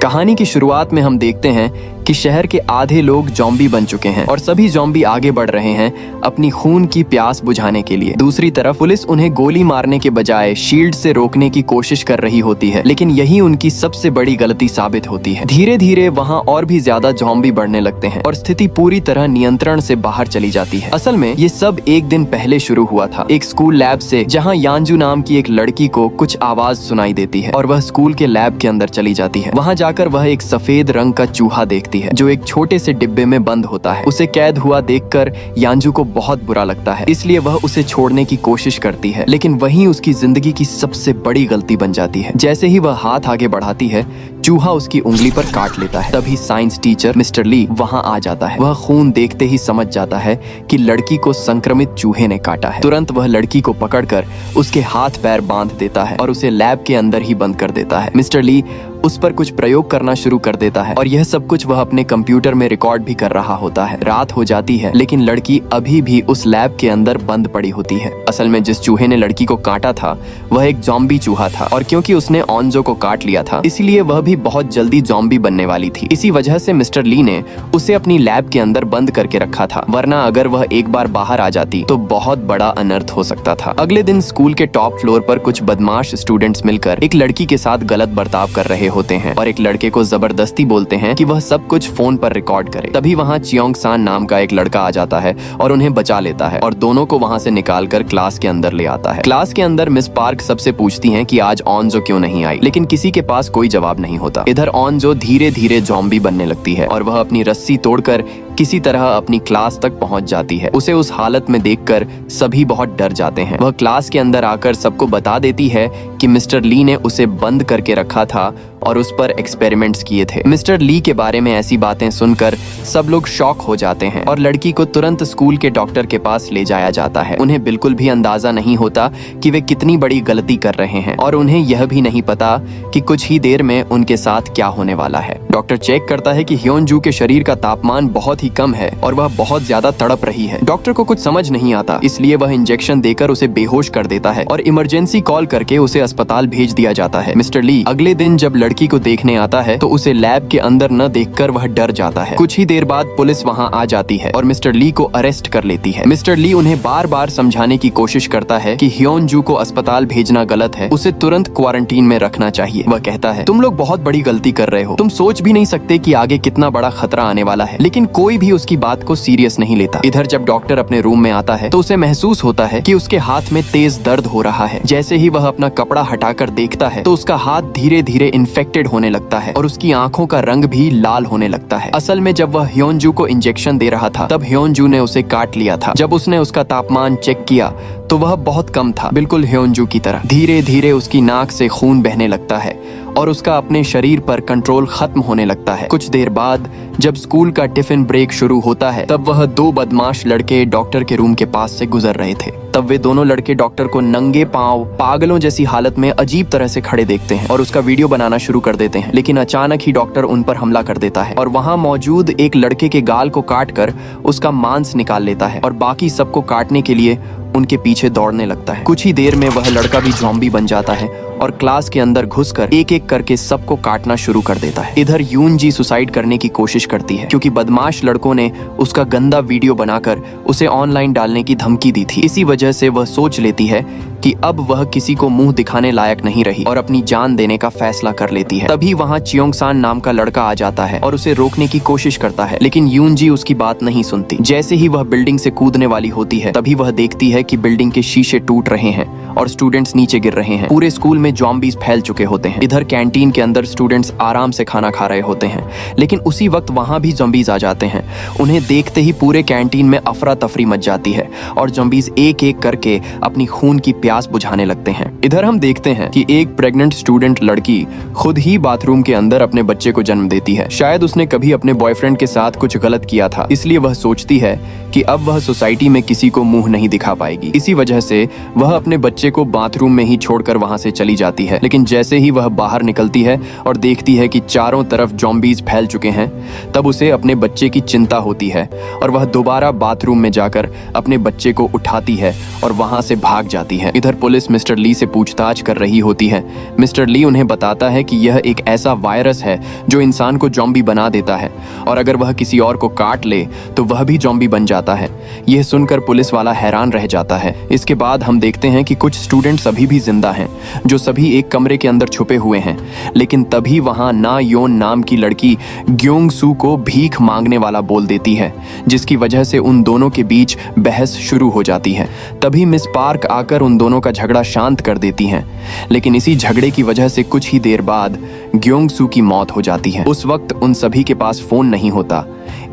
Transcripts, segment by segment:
कहानी की शुरुआत में हम देखते हैं कि शहर के आधे लोग ज़ॉम्बी बन चुके हैं और सभी ज़ॉम्बी आगे बढ़ रहे हैं अपनी खून की प्यास बुझाने के लिए। दूसरी तरफ पुलिस उन्हें गोली मारने के बजाय शील्ड से रोकने की कोशिश कर रही होती है, लेकिन यही उनकी सबसे बड़ी गलती साबित होती है। धीरे धीरे वहाँ और भी ज्यादा ज़ॉम्बी बढ़ने लगते हैं और स्थिति पूरी तरह नियंत्रण से बाहर चली जाती है। असल में ये सब एक दिन पहले शुरू हुआ था, एक स्कूल लैब से, जहाँ यांजू नाम की एक लड़की को कुछ आवाज सुनाई देती है और वह स्कूल के लैब के अंदर चली जाती है। वहाँ जाकर वह एक सफेद रंग का चूहा देखती है जो एक छोटे से डिब्बे में बंद होता है। उसे कैद हुआ देखकर यांजू को बहुत बुरा लगता है, इसलिए वह उसे छोड़ने की कोशिश करती है, लेकिन वहीं उसकी जिंदगी की सबसे बड़ी गलती बन जाती है। जैसे ही वह हाथ आगे बढ़ाती है, चूहा उसकी उंगली पर काट लेता है। तभी साइंस टीचर मिस्टर ली वहां आ जाता है। वह खून देखते ही समझ जाता है कि लड़की को संक्रमित चूहे ने काटा है। तुरंत वह लड़की को पकड़कर उसके हाथ पैर बांध देता है और उसे लैब के अंदर ही बंद कर देता है। मिस्टर ली उस पर कुछ प्रयोग करना शुरू कर देता है और यह सब कुछ वह अपने कंप्यूटर में रिकॉर्ड भी कर रहा होता है। रात हो जाती है, लेकिन लड़की अभी भी उस लैब के अंदर बंद पड़ी होती है। असल में जिस चूहे ने लड़की को काटा था वह एक ज़ॉम्बी चूहा था और क्योंकि उसने ऑन्जो को काट लिया था, इसलिए वह भी बहुत जल्दी ज़ॉम्बी बनने वाली थी। इसी वजह से मिस्टर ली ने उसे अपनी लैब के अंदर बंद करके रखा था, वरना अगर वह एक बार बाहर आ जाती तो बहुत बड़ा अनर्थ हो सकता था। अगले दिन स्कूल के टॉप फ्लोर पर कुछ बदमाश स्टूडेंट्स मिलकर एक लड़की के साथ गलत बर्ताव कर रहे होते हैं और एक लड़के को जबरदस्ती बोलते हैं कि वह सब कुछ फोन पर रिकॉर्ड करे। तभी वहाँ चियोंग सान नाम का एक लड़का आ जाता है और उन्हें बचा लेता है और दोनों को वहाँ से निकालकर क्लास के अंदर ले आता है। क्लास के अंदर मिस पार्क सबसे पूछती हैं कि आज ऑन्जो क्यों नहीं आई, लेकिन किसी के पास कोई जवाब नहीं होता। इधर ऑन्जो धीरे धीरे ज़ॉम्बी बनने लगती है और वह अपनी रस्सी तोड़कर किसी तरह अपनी क्लास तक पहुंच जाती है। उसे उस हालत में देखकर सभी बहुत डर जाते हैं। वह क्लास के अंदर आकर सबको बता देती है कि मिस्टर ली ने उसे बंद करके रखा था और उस पर एक्सपेरिमेंट्स किए थे। मिस्टर ली के बारे में ऐसी बातें सुनकर सब लोग शॉक हो जाते हैं और लड़की को तुरंत स्कूल के डॉक्टर के पास ले जाया जाता है। उन्हें बिल्कुल भी अंदाजा नहीं होता कि वे कितनी बड़ी गलती कर रहे हैं और उन्हें यह भी नहीं पता कि कुछ ही देर में उनके साथ क्या होने वाला है। डॉक्टर चेक करता है कि ह्योनजू के शरीर का तापमान बहुत ही कम है और वह बहुत ज्यादा तड़प रही है। डॉक्टर को कुछ समझ नहीं आता, इसलिए वह इंजेक्शन देकर उसे बेहोश कर देता है और इमरजेंसी कॉल करके उसे अस्पताल भेज दिया जाता है। मिस्टर ली अगले दिन जब लड़की को देखने आता है तो उसे लैब के अंदर न देखकर वह डर जाता है। कुछ ही देर बाद पुलिस वहां आ जाती है और मिस्टर ली को अरेस्ट कर लेती है। मिस्टर ली उन्हें बार बार समझाने की कोशिश करता है कि ह्योनजू को अस्पताल भेजना गलत है, उसे तुरंत क्वारंटीन में रखना चाहिए। वह कहता है, तुम लोग बहुत बड़ी गलती कर रहे हो, तुम सोच भी नहीं सकते कि आगे कितना बड़ा खतरा आने वाला है। लेकिन कोई भी उसकी बात को सीरियस नहीं लेता। इधर जब डॉक्टर अपने रूम में आता है तो उसे महसूस होता है कि उसके हाथ में तेज दर्द हो रहा है। जैसे ही वह अपना कपड़ा हटाकर देखता है तो उसका हाथ धीरे धीरे इन्फेक्टेड होने लगता है और उसकी आंखों का रंग भी लाल होने लगता है। असल में जब वह ह्योनजू को इंजेक्शन दे रहा था तब ह्योनजू ने उसे काट लिया था। जब उसने उसका तापमान चेक किया तो वह बहुत कम था, बिल्कुल ह्योनजू की तरह। धीरे धीरे उसकी नाक से खून बहने लगता है और उसका अपने शरीर पर कंट्रोल खत्म होने लगता है। कुछ देर बाद जब स्कूल का टिफिन ब्रेक शुरू होता है तब वह दो बदमाश लड़के डॉक्टर के रूम के पास से गुजर रहे थे। तब वे दोनों लड़के डॉक्टर को नंगे पांव पागलों जैसी हालत में अजीब तरह से खड़े देखते हैं और उसका वीडियो बनाना शुरू कर देते हैं। लेकिन अचानक ही डॉक्टर उन पर हमला कर देता है और वहां मौजूद एक लड़के के गाल को काटकर उसका मांस निकाल लेता है और बाकी सबको काटने के लिए उनके पीछे दौड़ने लगता है। कुछ ही देर में वह लड़का भी ज़ॉम्बी बन जाता है और क्लास के अंदर घुसकर एक एक करके सबको काटना शुरू कर देता है। इधर यूनजी सुसाइड करने की कोशिश करती है क्योंकि बदमाश लड़कों ने उसका गंदा वीडियो बनाकर उसे ऑनलाइन डालने की धमकी दी थी। इसी वजह से वह सोच लेती है कि अब वह किसी को मुंह दिखाने लायक नहीं रही और अपनी जान देने का फैसला कर लेती है। तभी वहाँ चियोंग सान नाम का लड़का आ जाता है और उसे रोकने की कोशिश करता है, लेकिन यूनजी उसकी बात नहीं सुनती। जैसे ही वह बिल्डिंग से कूदने वाली होती है तभी वह देखती है कि बिल्डिंग के शीशे टूट रहे हैं और स्टूडेंट्स नीचे गिर रहे हैं। पूरे स्कूल में ज़ॉम्बीज फैल चुके होते हैं। इधर कैंटीन के अंदर स्टूडेंट्स आराम से खाना खा रहे होते हैं, लेकिन उसी वक्त वहां भी ज़ॉम्बीज आ जाते हैं। उन्हें देखते ही पूरे कैंटीन में अफरा तफरी मच जाती है और ज़ॉम्बीज एक एक करके अपनी खून की प्यास बुझाने लगते हैं। इधर हम देखते हैं कि एक प्रेग्नेंट स्टूडेंट लड़की खुद ही बाथरूम के अंदर अपने बच्चे को जन्म देती है। शायद उसने कभी अपने बॉयफ्रेंड के साथ कुछ गलत किया था, इसलिए वह सोचती है कि अब वह सोसाइटी में किसी को मुंह नहीं दिखा पाएगी। इसी वजह से वह अपने बच्चे बच्चे को बाथरूम में ही छोड़कर वहां से चली जाती है। लेकिन जैसे ही वह बाहर निकलती है और देखती है कि चारों तरफ ज़ॉम्बीज फैल चुके हैं, तब उसे अपने बच्चे की चिंता होती है और वह दोबारा बाथरूम में जाकर अपने बच्चे को उठाती है और वहां से भाग जाती है। इधर पुलिस मिस्टर ली से पूछताछ कर रही होती है। मिस्टर ली उन्हें बताता है कि यह एक ऐसा वायरस है जो इंसान को ज़ॉम्बी बना देता है और अगर वह किसी और को काट ले तो वह भी ज़ॉम्बी बन जाता है। यह सुनकर पुलिस वाला हैरान रह जाता है। इसके बाद हम देखते हैं कि कुछ स्टूडेंट्स अभी भी जिंदा हैं, जो सभी एक कमरे के अंदर छुपे हुए हैं। लेकिन तभी वहां ना योन नाम की लड़की ग्योंग सू को भीख मांगने वाला बोल देती है, जिसकी वजह से उन दोनों के बीच बहस शुरू हो जाती है। तभी मिस पार्क आकर उन दोनों का झगड़ा शांत कर देती हैं। लेकिन इसी झगड़े की वजह से कुछ ही देर बाद ग्योंग सू की मौत हो जाती है। उस वक्त उन सभी के पास फोन नहीं होता,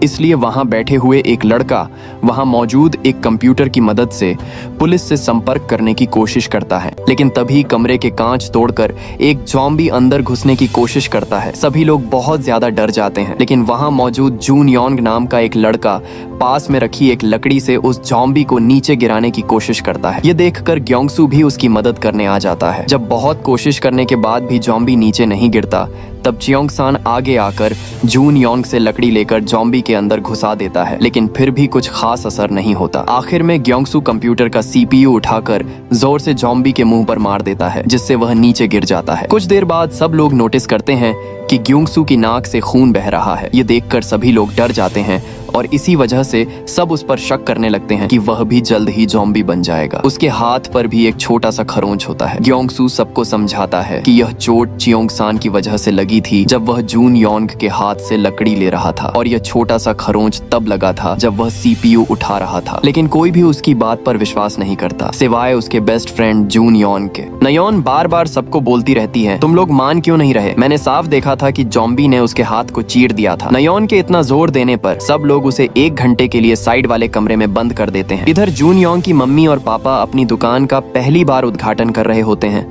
इसलिए वहां बैठे हुए एक लड़का वहां मौजूद एक कंप्यूटर की मदद से पुलिस से संपर्क करने की कोशिश करता है। लेकिन तभी कमरे के कांच तोड़कर एक ज़ॉम्बी अंदर घुसने की कोशिश करता है। सभी लोग बहुत ज्यादा डर जाते हैं, लेकिन वहां मौजूद जून योंग नाम का एक लड़का पास में रखी एक लकड़ी से उस ज़ॉम्बी को नीचे गिराने की कोशिश करता है। ये देखकर ग्योंगसू भी उसकी मदद करने आ जाता है। जब बहुत कोशिश करने के बाद भी ज़ॉम्बी नीचे नहीं गिरता, तब चियोंग सान आगे आकर जून योंग से लकड़ी लेकर ज़ॉम्बी के अंदर घुसा देता है। लेकिन फिर भी कुछ खास असर नहीं होता। आखिर में ग्योंगसू कंप्यूटर का CPU उठाकर जोर से ज़ॉम्बी के मुंह पर मार देता है, जिससे वह नीचे गिर जाता है। कुछ देर बाद सब लोग नोटिस करते हैं कि ग्योंगसू की नाक से खून बह रहा है। ये देखकर सभी लोग डर जाते हैं और इसी वजह से सब उस पर शक करने लगते हैं कि वह भी जल्द ही ज़ॉम्बी बन जाएगा। उसके हाथ पर भी एक छोटा सा खरोंच होता है। ग्योंगसू सबको समझाता है कि यह चोट चियोंग सान की वजह से लगी थी, जब वह जून योंग के हाथ से लकड़ी ले रहा था, और यह छोटा सा खरोंच तब लगा था जब वह CPU उठा रहा था। लेकिन कोई भी उसकी बात पर विश्वास नहीं करता, सिवाय उसके बेस्ट फ्रेंड जून योंग के। नयोन बार बार सबको बोलती रहती है, तुम लोग मान क्यों नहीं रहे? मैंने साफ देखा था कि ज़ॉम्बी ने उसके हाथ को चीर दिया था। नयोन के इतना जोर देने पर सब लोग उसे 1 घंटे के लिए साइड वाले कमरे में बंद कर देते हैं। इधर जून योंग की मम्मी और पापा अपनी दुकान का पहली बार उद्घाटन कर रहे होते हैं।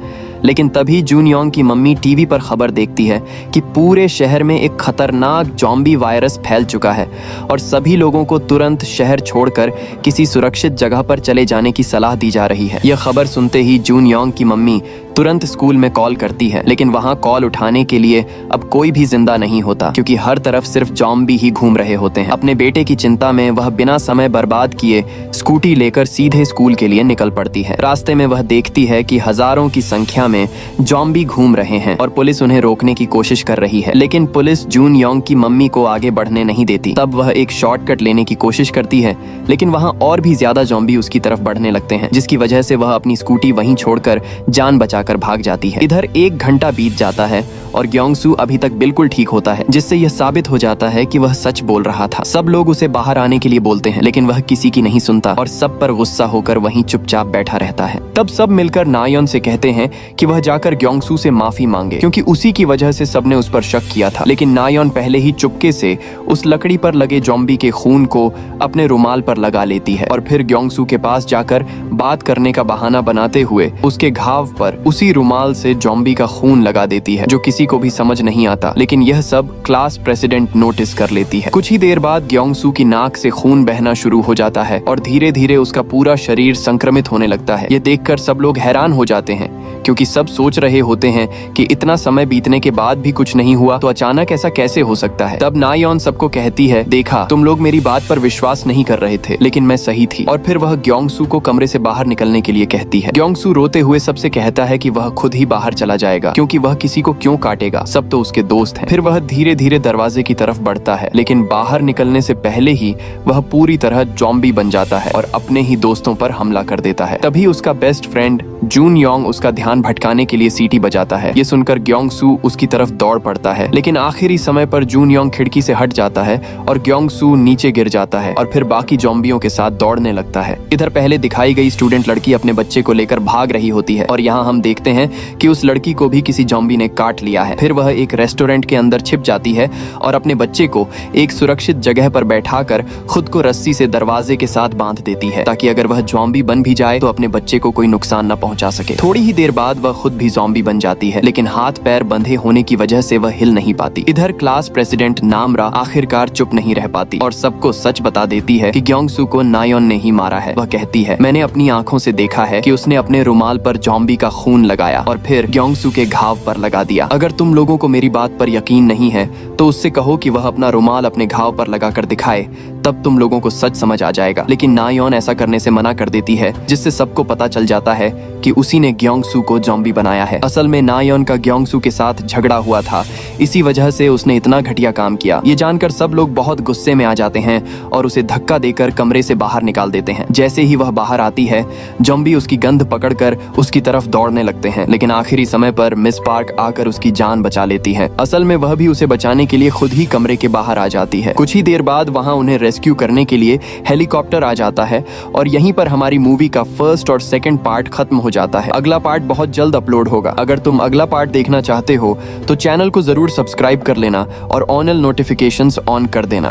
लेकिन तभी जून योंग की मम्मी टीवी पर खबर देखती है कि पूरे शहर में एक खतरनाक ज़ॉम्बी वायरस फैल चुका है और सभी लोगों को तुरंत शहर छोड़कर किसी सुरक्षित जगह पर चले जाने की सलाह दी जा रही है। यह खबर सुनते ही जून योंग की मम्मी तुरंत स्कूल में कॉल करती है, लेकिन वहां कॉल उठाने के लिए अब कोई भी जिंदा नहीं होता, क्योंकि हर तरफ सिर्फ ज़ॉम्बी ही घूम रहे होते हैं। अपने बेटे की चिंता में वह बिना समय बर्बाद किए स्कूटी लेकर सीधे स्कूल के लिए निकल पड़ती है। रास्ते में वह देखती है कि हजारों की संख्या में ज़ॉम्बी घूम रहे हैं और पुलिस उन्हें रोकने की कोशिश कर रही है। लेकिन पुलिस जून योंग की मम्मी को आगे बढ़ने नहीं देती। तब वह एक शॉर्टकट लेने की कोशिश करती है, लेकिन वहां और भी ज्यादा ज़ॉम्बी उसकी तरफ बढ़ने लगते हैं, जिसकी वजह से वह अपनी स्कूटी वहीं छोड़कर जान बचाकर भाग जाती है। इधर 1 घंटा बीत जाता है और ग्योंगसू अभी तक बिल्कुल ठीक होता है, जिससे यह साबित हो जाता है कि वह सच बोल रहा था। सब लोग उसे बाहर आने के लिए बोलते हैं, लेकिन वह किसी की नहीं सुनता और सब पर गुस्सा होकर वहीं चुपचाप बैठा रहता है। तब सब मिलकर नायोन से कहते हैं कि वह जाकर ग्योंगसू से माफी मांगे, क्योंकि उसी की वजह से सबने उस पर शक किया था। लेकिन नायोन पहले ही चुपके से उस लकड़ी पर लगे ज़ॉम्बी के खून को अपने रुमाल पर लगा लेती है और फिर ग्योंगसू के पास जाकर बात करने का बहाना बनाते हुए उसके घाव पर उसी रुमाल से ज़ॉम्बी का खून लगा देती है, जो किसी को भी समझ नहीं आता। लेकिन यह सब क्लास प्रेसिडेंट नोटिस कर लेती है। कुछ ही देर बाद ग्योंगसू की नाक से खून बहना शुरू हो जाता है और धीरे धीरे उसका पूरा शरीर संक्रमित होने लगता है। ये देखकर सब लोग हैरान हो जाते हैं, क्योंकि सब सोच रहे होते हैं कि इतना समय बीतने के बाद भी कुछ नहीं हुआ तो अचानक ऐसा कैसे हो सकता है। तब नायोन सबको कहती है, देखा, तुम लोग मेरी बात पर विश्वास नहीं कर रहे थे, लेकिन मैं सही थी। और फिर वह ग्योंगसू को कमरे से बाहर निकलने के लिए कहती है। ग्योंगसू रोते हुए सबसे कहता है कि वह खुद ही बाहर चला जाएगा, क्योंकि वह किसी को क्यों काटेगा, सब तो उसके दोस्त हैं। फिर वह धीरे धीरे दरवाजे की तरफ बढ़ता है, लेकिन बाहर निकलने से पहले ही वह पूरी तरह ज़ॉम्बी बन जाता है और अपने ही दोस्तों पर हमला कर देता है। तभी उसका बेस्ट फ्रेंड जून योंग उसका ध्यान भटकाने के लिए सीटी बजाता है। ये सुनकर ग्योंगसू उसकी तरफ दौड़ पड़ता है, लेकिन आखिरी समय पर जून योंग खिड़की से हट जाता है और ग्योंगसू नीचे गिर जाता है और फिर बाकी ज़ॉम्बियों के साथ दौड़ने लगता है। इधर पहले दिखाई गई स्टूडेंट लड़की अपने बच्चे को लेकर भाग रही होती है और यहाँ हम देखते हैं कि उस लड़की को भी किसी जॉम्बी ने काट लिया है। फिर वह एक रेस्टोरेंट के अंदर छिप जाती है और अपने बच्चे को एक सुरक्षित जगह पर बैठाकर खुद को रस्सी से दरवाजे के साथ बांध देती है, ताकि अगर वह जॉम्बी बन भी जाए तो अपने बच्चे को कोई नुकसान न पहुंचा सके। थोड़ी ही देर बाद वह खुद भी जॉम्बी बन जाती है, लेकिन हाथ पैर बंधे होने की वजह से वह हिल नहीं पाती। इधर क्लास प्रेसिडेंट नामरा आखिरकार चुप नहीं रह पाती और सबको सच बता देती है कि ग्योंगसू को नायोन ने ही मारा है। वह कहती है, मैंने अपनी आंखों से देखा है कि उसने अपने रुमाल पर जॉम्बी का खून लगाया और फिर ग्योंगसू के घाव पर लगा दिया। अगर तुम लोगों को मेरी बात पर यकीन नहीं है तो उससे कहो कि वह अपना रुमाल अपने घाव पर लगाकर दिखाए, तब तुम लोगों को सच समझ आ जाएगा। लेकिन नायोन ऐसा करने से मना कर देती है, जिससे सबको पता चल जाता है कि उसी ने ग्योंगसू को जॉम्बी बनाया है। असल में नायोन का ग्योंगसू के साथ झगड़ा हुआ था, इसी वजह से उसने इतना घटिया काम किया। ये जानकर सब लोग बहुत गुस्से में आ जाते हैं और उसे धक्का देकर कमरे से बाहर निकाल देते हैं। जैसे ही वह बाहर आती है, जॉम्बी उसकी गंध पकड़कर उसकी तरफ दौड़ने लगते हैं, लेकिन आखिरी समय पर मिस पार्क आकर उसकी जान बचा लेती है। असल में वह भी उसे बचाने के लिए खुद ही कमरे के बाहर आ जाती है। कुछ ही देर बाद वहां उन्हें रेस्क्यू करने के लिए हेलीकॉप्टर आ जाता है और यहीं पर हमारी मूवी का फर्स्ट और सेकंड पार्ट खत्म हो जाता है। अगला पार्ट बहुत जल्द अपलोड होगा। अगर तुम अगला पार्ट देखना चाहते हो तो चैनल को जरूर सब्सक्राइब कर लेना और ऑनल नोटिफिकेशंस ऑन कर देना।